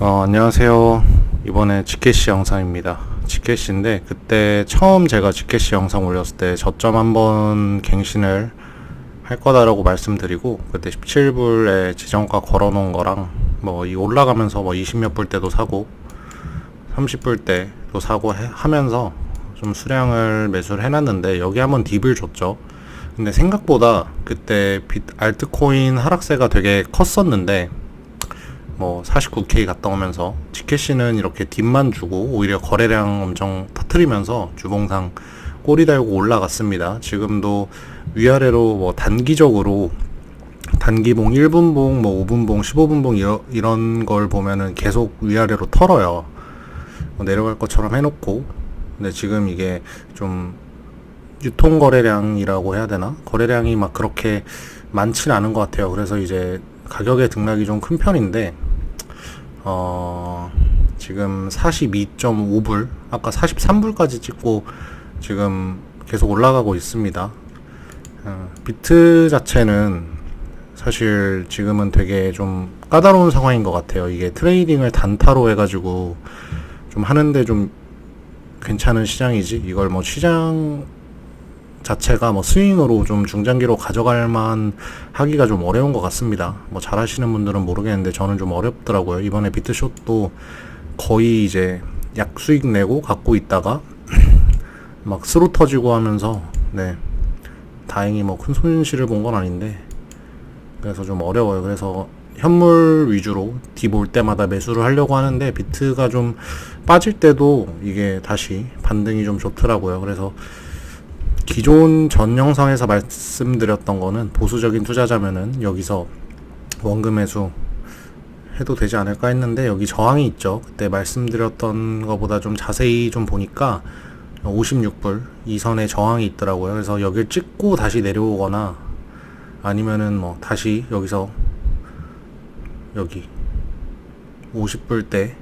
안녕하세요. 이번에 지켓시 영상입니다. 지켓시인데 그때 처음 제가 지켓시 영상 올렸을 때 저점 한번 갱신을 할 거다라고 말씀드리고, 그때 17불에 지정가 걸어놓은 거랑 뭐 이 올라가면서 뭐 20몇 불 때도 사고 30불 때도 사고 하면서 좀 수량을 매수를 해놨는데, 여기 한번 딥을 줬죠. 근데 생각보다 그때 알트코인 하락세가 되게 컸었는데 뭐 49K 갔다 오면서 지켓시는 이렇게 딥만 주고 오히려 거래량 엄청 터트리면서 주봉상 꼬리 달고 올라갔습니다. 지금도 위아래로 뭐 단기적으로 단기봉 1분봉 뭐 5분봉 15분봉 이런 걸 보면은 계속 위아래로 털어요. 뭐 내려갈 것처럼 해놓고. 근데 지금 이게 좀 유통 거래량이라고 해야 되나? 거래량이 막 그렇게 많지는 않은 것 같아요. 그래서 이제 가격의 등락이 좀 큰 편인데, 지금 42.5불, 아까 43불까지 찍고 지금 계속 올라가고 있습니다. 비트 자체는 사실 지금은 되게 좀 까다로운 상황인 것 같아요. 이게 트레이딩을 단타로 해가지고 좀 하는데 좀 괜찮은 시장이지, 이걸 뭐 시장 자체가 뭐 스윙으로 좀 중장기로 가져갈 만 하기가 좀 어려운 것 같습니다. 뭐 잘하시는 분들은 모르겠는데 저는 좀 어렵더라고요. 이번에 비트숏도 거의 이제 약수익 내고 갖고 있다가 막 스로 터지고 하면서, 네, 다행히 뭐 큰 손실을 본 건 아닌데, 그래서 좀 어려워요. 그래서 현물 위주로 딥 올 때마다 매수를 하려고 하는데, 비트가 좀 빠질 때도 이게 다시 반등이 좀 좋더라고요. 그래서 기존 전 영상에서 말씀드렸던 거는, 보수적인 투자자면은 여기서 원금 매수 해도 되지 않을까 했는데, 여기 저항이 있죠. 그때 말씀드렸던 거보다 좀 자세히 좀 보니까 56불 이 선에 저항이 있더라고요. 그래서 여기를 찍고 다시 내려오거나, 아니면은 뭐 다시 여기서 여기 50불 때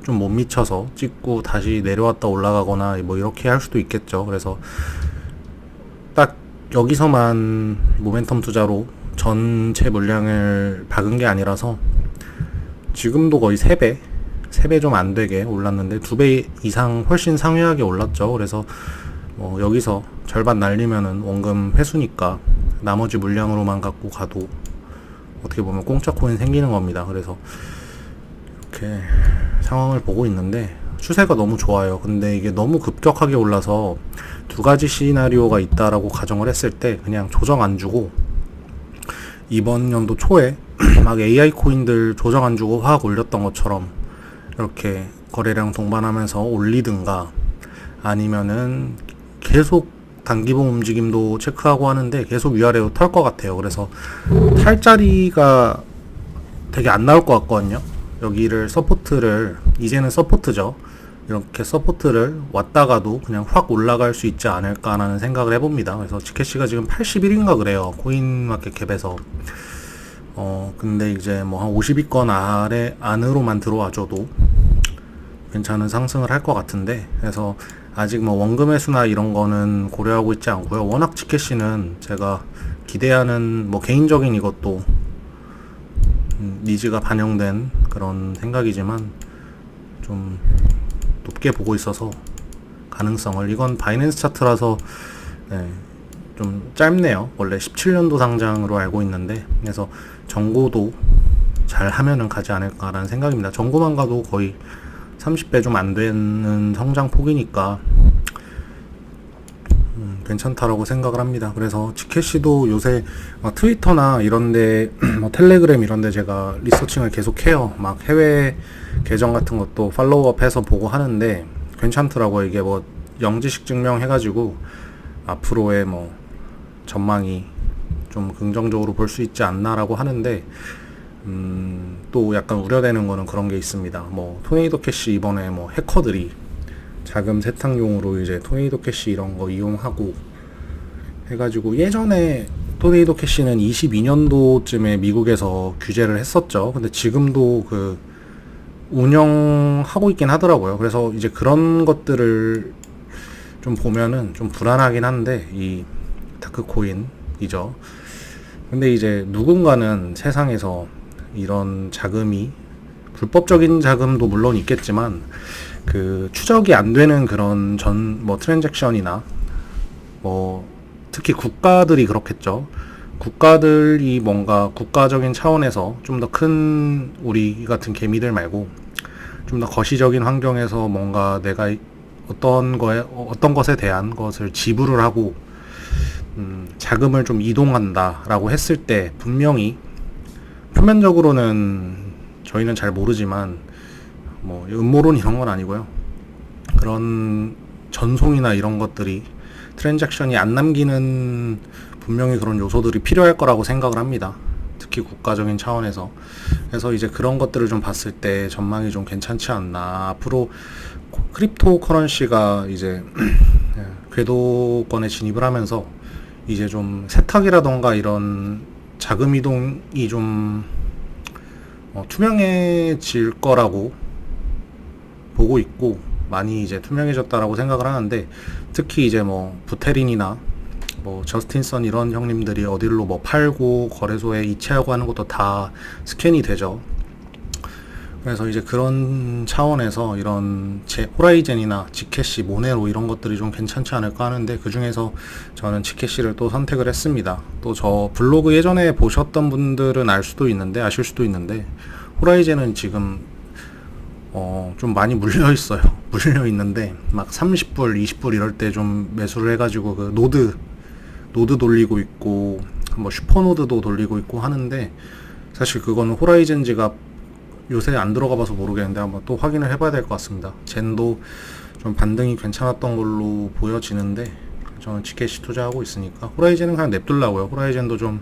좀 못 미쳐서 찍고 다시 내려왔다 올라가거나 뭐 이렇게 할 수도 있겠죠. 그래서 딱 여기서만 모멘텀 투자로 전체 물량을 박은 게 아니라서, 지금도 거의 3배 좀 안 되게 올랐는데 2배 이상 훨씬 상회하게 올랐죠. 그래서 뭐 여기서 절반 날리면은 원금 회수니까 나머지 물량으로만 갖고 가도 어떻게 보면 공짜 코인 생기는 겁니다. 그래서 이렇게 상황을 보고 있는데 추세가 너무 좋아요. 근데 이게 너무 급격하게 올라서 두 가지 시나리오가 있다라고 가정을 했을 때, 그냥 조정 안 주고 이번 연도 초에 막 AI 코인들 조정 안 주고 확 올렸던 것처럼 이렇게 거래량 동반하면서 올리든가, 아니면은 계속 단기봉 움직임도 체크하고 하는데 계속 위아래로 털 것 같아요. 그래서 탈 자리가 되게 안 나올 것 같거든요. 여기를 서포트를, 이제는 서포트죠. 이렇게 서포트를 왔다가도 그냥 확 올라갈 수 있지 않을까라는 생각을 해봅니다. 그래서 지켓시가 지금 81인가 그래요, 코인마켓캡에서. 근데 이제 뭐 한 50위권 아래 안으로만 들어와줘도 괜찮은 상승을 할 것 같은데, 그래서 아직 뭐 원금 회수나 이런 거는 고려하고 있지 않고요. 워낙 지켓시는 제가 기대하는, 뭐 개인적인 이것도 니즈가 반영된 그런 생각이지만 좀 높게 보고 있어서 가능성을, 이건 바이낸스 차트라서 네, 좀 짧네요. 원래 17년도 상장으로 알고 있는데, 그래서 정고도 잘 하면은 가지 않을까라는 생각입니다. 정고만 가도 거의 30배 좀 안 되는 성장 폭이니까 괜찮다라고 생각을 합니다. 그래서 지켓시도 요새 트위터나 이런데 뭐 텔레그램 이런데 제가 리서칭을 계속 해요. 막 해외 계정 같은 것도 팔로우업해서 보고 하는데 괜찮더라고요. 이게 뭐 영지식 증명 해가지고 앞으로의 뭐 전망이 좀 긍정적으로 볼 수 있지 않나라고 하는데, 또 약간 우려되는 거는 그런 게 있습니다. 뭐 토네이도 캐시 이번에 뭐 해커들이 자금 세탁용으로 이제 토네이도 캐시 이런 거 이용하고 해가지고, 예전에 토네이도 캐시는 22년도쯤에 미국에서 규제를 했었죠. 근데 지금도 그 운영하고 있긴 하더라고요. 그래서 이제 그런 것들을 좀 보면은 좀 불안하긴 한데, 이 다크코인이죠. 근데 이제 누군가는 세상에서 이런 자금이 불법적인 자금도 물론 있겠지만 그 추적이 안 되는 그런 트랜잭션이나 뭐 특히 국가들이 그렇겠죠. 국가들이 뭔가 국가적인 차원에서 좀 더 큰 우리 같은 개미들 말고 좀 더 거시적인 환경에서 뭔가 내가 어떤 것에 대한 것을 지불을 하고 자금을 좀 이동한다라고 했을 때 분명히 표면적으로는 저희는 잘 모르지만 뭐 음모론 이런 건 아니고요. 그런 전송이나 이런 것들이 트랜잭션이 안 남기는 분명히 그런 요소들이 필요할 거라고 생각을 합니다. 특히 국가적인 차원에서. 그래서 이제 그런 것들을 좀 봤을 때 전망이 좀 괜찮지 않나. 앞으로 크립토 커런시가 이제 궤도권에 진입을 하면서 이제 좀 세탁이라던가 이런 자금 이동이 좀 투명해질 거라고 보고 있고, 많이 이제 투명해졌다라고 생각을 하는데, 특히 이제 뭐 부테린이나 뭐 저스틴선 이런 형님들이 어디로 뭐 팔고 거래소에 이체하고 하는 것도 다 스캔이 되죠. 그래서 이제 그런 차원에서 이런 호라이젠이나 지캐시, 모네로 이런 것들이 좀 괜찮지 않을까 하는데, 그 중에서 저는 지캐시를 또 선택을 했습니다. 또 저 블로그 예전에 보셨던 분들은 아실 수도 있는데 호라이젠은 지금 좀 많이 물려 있어요. 물려 있는데 막 30불, 20불 이럴 때 좀 매수를 해가지고 그 노드 돌리고 있고 뭐 슈퍼노드도 돌리고 있고 하는데, 사실 그거는 호라이젠지가 요새 안 들어가 봐서 모르겠는데 한번 또 확인을 해봐야 될 것 같습니다. 젠도 좀 반등이 괜찮았던 걸로 보여지는데 저는 지캐시 투자하고 있으니까 호라이젠은 그냥 냅둘라고요. 호라이젠도 좀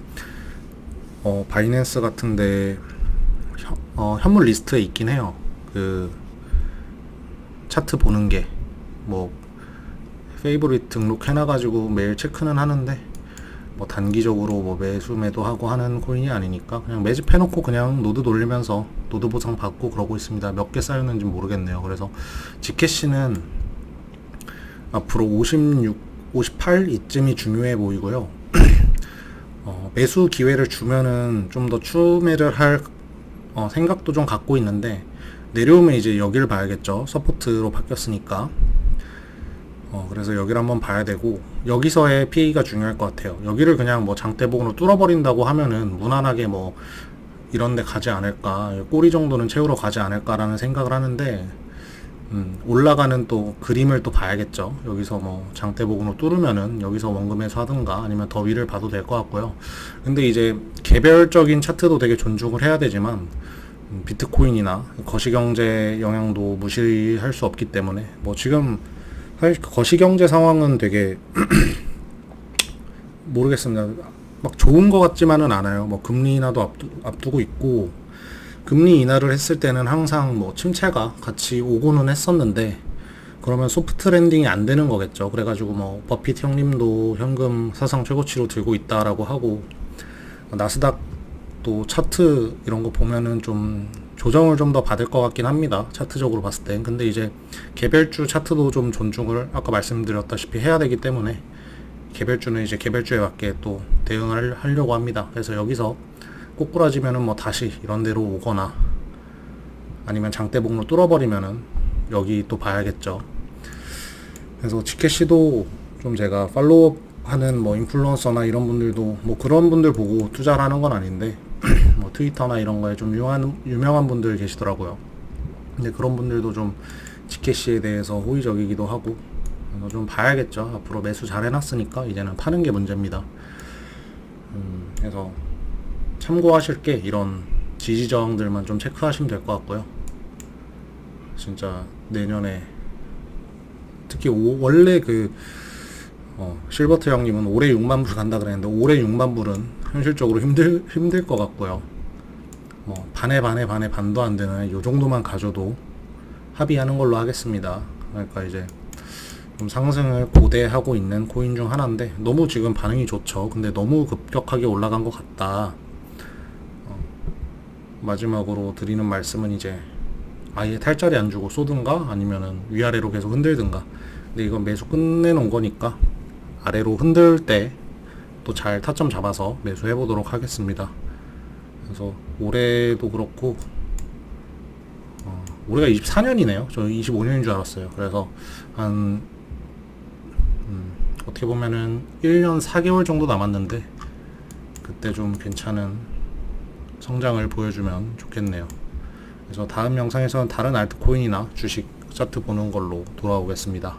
바이낸스 같은데 현물 리스트에 있긴 해요. 그 차트 보는 게 뭐 페이보릿 등록해놔가지고 매일 체크는 하는데 뭐 단기적으로 뭐 매수 매도하고 하는 코인이 아니니까 그냥 매집해놓고 그냥 노드 돌리면서 노드 보상 받고 그러고 있습니다. 몇 개 쌓였는지 모르겠네요. 그래서 지캐시는 앞으로 56, 58 이쯤이 중요해 보이고요. 매수 기회를 주면은 좀 더 추매를 할 생각도 좀 갖고 있는데, 내려오면 이제 여기를 봐야겠죠. 서포트로 바뀌었으니까. 그래서 여기를 한번 봐야 되고, 여기서의 PE가 중요할 것 같아요. 여기를 그냥 뭐 장대복으로 뚫어버린다고 하면은 무난하게 뭐 이런데 가지 않을까, 꼬리 정도는 채우러 가지 않을까라는 생각을 하는데, 올라가는 또 그림을 또 봐야겠죠. 여기서 뭐 장대복으로 뚫으면은 여기서 원금에서 하든가 아니면 더 위를 봐도 될 것 같고요. 근데 이제 개별적인 차트도 되게 존중을 해야 되지만 비트코인이나 거시경제 영향도 무시할 수 없기 때문에 뭐 지금 사실 거시경제 상황은 되게 모르겠습니다. 막 좋은 것 같지만은 않아요. 뭐 금리 인하도 앞두고 있고, 금리 인하를 했을 때는 항상 뭐 침체가 같이 오고는 했었는데, 그러면 소프트 랜딩이 안 되는 거겠죠. 그래가지고 뭐 버핏 형님도 현금 사상 최고치로 들고 있다라고 하고, 나스닥도 차트 이런 거 보면은 좀 조정을 좀 더 받을 것 같긴 합니다. 차트적으로 봤을 땐. 근데 이제 개별주 차트도 좀 존중을 아까 말씀드렸다시피 해야 되기 때문에 개별주는 이제 개별주에 맞게 또 대응을 하려고 합니다. 그래서 여기서 꼬꾸라지면은 뭐 다시 이런 데로 오거나 아니면 장대복로 뚫어버리면은 여기 또 봐야겠죠. 그래서 지캐시도 좀 제가 팔로우업 하는 뭐 인플루언서나 이런 분들도 뭐 그런 분들 보고 투자를 하는 건 아닌데 뭐 트위터나 이런 거에 좀 유명한 분들 계시더라고요. 근데 그런 분들도 좀 지캐시에 대해서 호의적이기도 하고, 좀 봐야겠죠. 앞으로 매수 잘 해놨으니까 이제는 파는 게 문제입니다. 그래서 참고하실 게 이런 지지저항들만 좀 체크하시면 될 것 같고요. 진짜 내년에 특히 원래 실버트 형님은 올해 6만 불 간다 그랬는데, 올해 6만 불은 현실적으로 힘들 것 같고요. 뭐 반에 반도 안 되는 요 정도만 가져도 합의하는 걸로 하겠습니다. 그러니까 이제 좀 상승을 고대하고 있는 코인 중 하나인데, 너무 지금 반응이 좋죠. 근데 너무 급격하게 올라간 것 같다. 마지막으로 드리는 말씀은 이제 아예 탈자리 안 주고 쏘든가 아니면은 위아래로 계속 흔들든가. 근데 이건 매수 끝내놓은 거니까 아래로 흔들 때 또 잘 타점 잡아서 매수해 보도록 하겠습니다. 그래서 올해도 그렇고 올해가 24년이네요. 저 25년인 줄 알았어요. 그래서 한 어떻게 보면은 1년 4개월 정도 남았는데 그때 좀 괜찮은 성장을 보여주면 좋겠네요. 그래서 다음 영상에서는 다른 알트코인이나 주식 차트 보는 걸로 돌아오겠습니다.